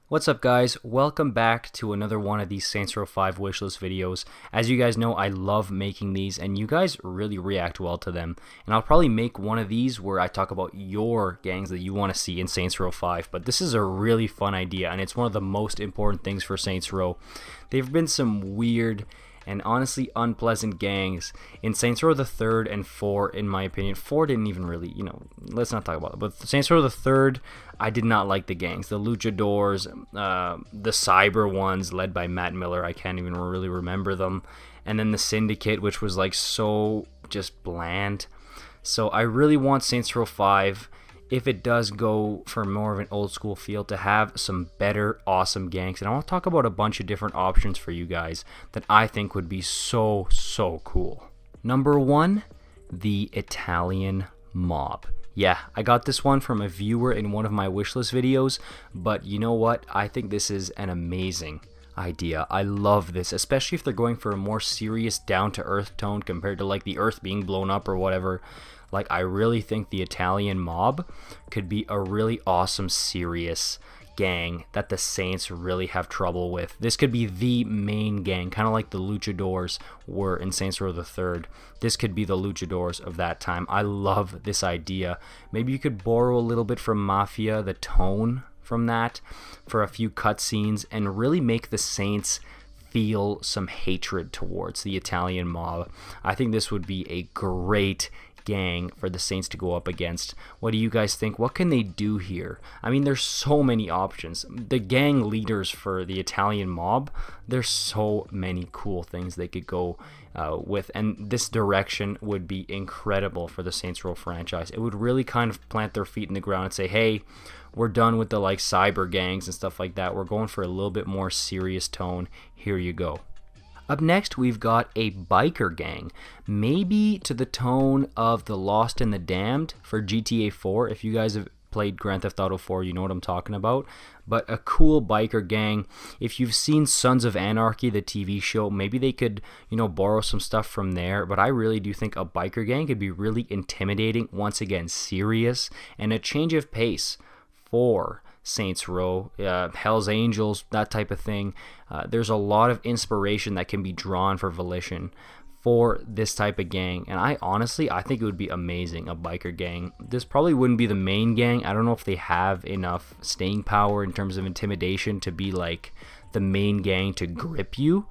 What's up, guys? Welcome back to another one of these Saints Row 5 wishlist videos. As you guys know, I love making these and you guys really react well to them. And I'll probably make one of these where I talk about your gangs that you want to see in Saints Row 5. But this is a really fun idea and it's one of the most important things for Saints Row. There have been some weird and honestly unpleasant gangs in Saints Row the 3rd and 4, in my opinion. 4 didn't even really, let's not talk about it. But Saints Row the 3rd, I did not like the gangs. The luchadores, the cyber ones led by Matt Miller, I can't even really remember them. And then the syndicate, which was like so just bland. So I really want Saints Row 5, if it does go for more of an old school feel, to have some better awesome gangs. And I want to talk about a bunch of different options for you guys that I think would be so cool. Number 1, the Italian mob. Yeah, I got this one from a viewer in one of my wishlist videos, but you know what? I think this is an amazing idea. I love this, especially if they're going for a more serious, down-to-earth tone compared to like the Earth being blown up or whatever. Like, I really think the Italian mob could be a really awesome, serious gang that the Saints really have trouble with. This could be the main gang, kind of like the luchadores were in Saints Row the 3rd. This could be the luchadores of that time. I love this idea. Maybe you could borrow a little bit from Mafia, the tone from that, for a few cutscenes, and really make the Saints feel some hatred towards the Italian mob. I think this would be a great gang for the Saints to go up against. What do you guys think? What can they do here? I mean, there's so many options. The gang leaders for the Italian mob, there's so many cool things they could go with, and this direction would be incredible for the Saints Row franchise. It would really kind of plant their feet in the ground and say, hey, we're done with the like cyber gangs and stuff like that. We're going for a little bit more serious tone. Here you go. Up next, we've got a biker gang, maybe to the tone of the Lost and the Damned for GTA 4. If you guys have played Grand Theft Auto 4, you know what I'm talking about. But a cool biker gang. If you've seen Sons of Anarchy, the TV show, maybe they could, borrow some stuff from there. But I really do think a biker gang could be really intimidating, once again, serious, and a change of pace for Saints Row, Hell's Angels, that type of thing. There's a lot of inspiration that can be drawn for Volition for this type of gang, and I think it would be amazing, a biker gang. This probably wouldn't be the main gang. I don't know if they have enough staying power in terms of intimidation to be like the main gang to grip you,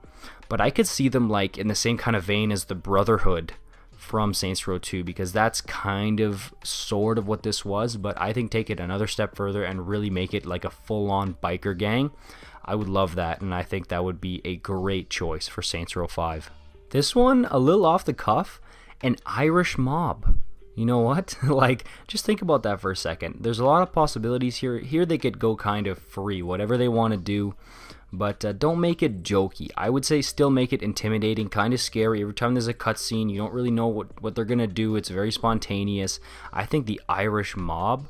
but I could see them like in the same kind of vein as the Brotherhood from Saints Row 2, because that's kind of sort of what this was, but I think take it another step further and really make it like a full-on biker gang. I would love that, and I think that would be a great choice for Saints Row 5. This one, a little off the cuff, an Irish mob. You know what? Like, just think about that for a second. There's a lot of possibilities here. Here they could go kind of free, whatever they want to do. But don't make it jokey. I would say still make it intimidating, kind of scary. Every time there's a cutscene, you don't really know what they're going to do. It's very spontaneous. I think the Irish mob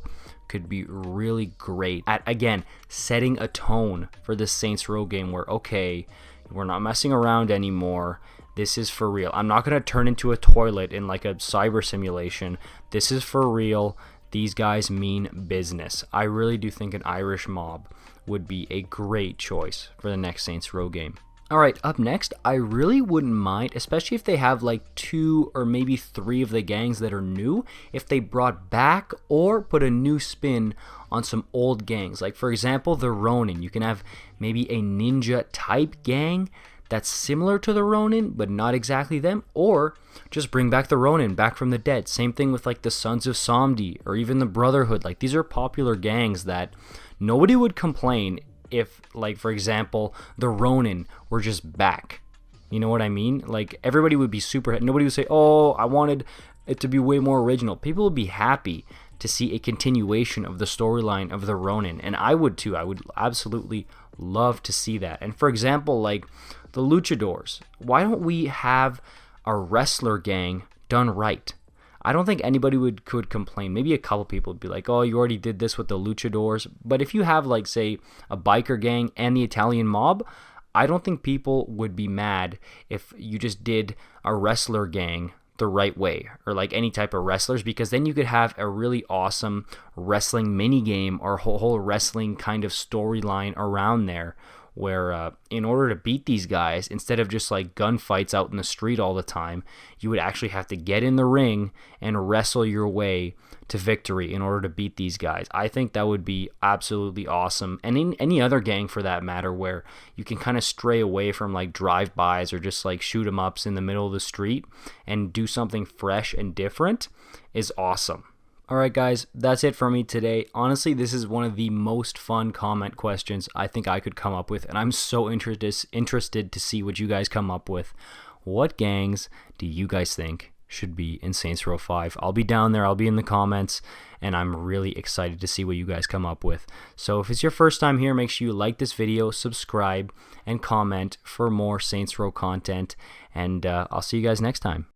could be really great at, again, setting a tone for the Saints Row game where, okay, we're not messing around anymore. This is for real. I'm not going to turn into a toilet in like a cyber simulation. This is for real. These guys mean business. I really do think an Irish mob would be a great choice for the next Saints Row game. Alright, up next, I really wouldn't mind, especially if they have like 2 or maybe 3 of the gangs that are new, if they brought back or put a new spin on some old gangs. Like, for example, the Ronin. You can have maybe a ninja type gang that's similar to the Ronin, but not exactly them, or just bring back the Ronin back from the dead. Same thing with like the Sons of Somdi or even the Brotherhood. Like, these are popular gangs that nobody would complain if, like, for example, the Ronin were just back. You know what I mean? Like, everybody would be super, nobody would say, oh, I wanted it to be way more original. People would be happy to see a continuation of the storyline of the Ronin, and I would too. I would absolutely love to see that. And for example, like the luchadores, why don't we have a wrestler gang done right? I don't think anybody could complain. Maybe a couple people would be like, oh, you already did this with the luchadores. But if you have, like, say, a biker gang and the Italian mob, I don't think people would be mad if you just did a wrestler gang the right way, or like any type of wrestlers, because then you could have a really awesome wrestling mini game or whole wrestling kind of storyline around there, where in order to beat these guys, instead of just like gunfights out in the street all the time, you would actually have to get in the ring and wrestle your way to victory in order to beat these guys. I think that would be absolutely awesome. And in any other gang for that matter, where you can kind of stray away from like drive-bys or just like shoot 'em ups in the middle of the street and do something fresh and different, is awesome. Alright guys, that's it for me today. Honestly, this is one of the most fun comment questions I think I could come up with, and I'm so interested to see what you guys come up with. What gangs do you guys think should be in Saints Row 5? I'll be down there, I'll be in the comments, and I'm really excited to see what you guys come up with. So if it's your first time here, make sure you like this video, subscribe, and comment for more Saints Row content, and I'll see you guys next time.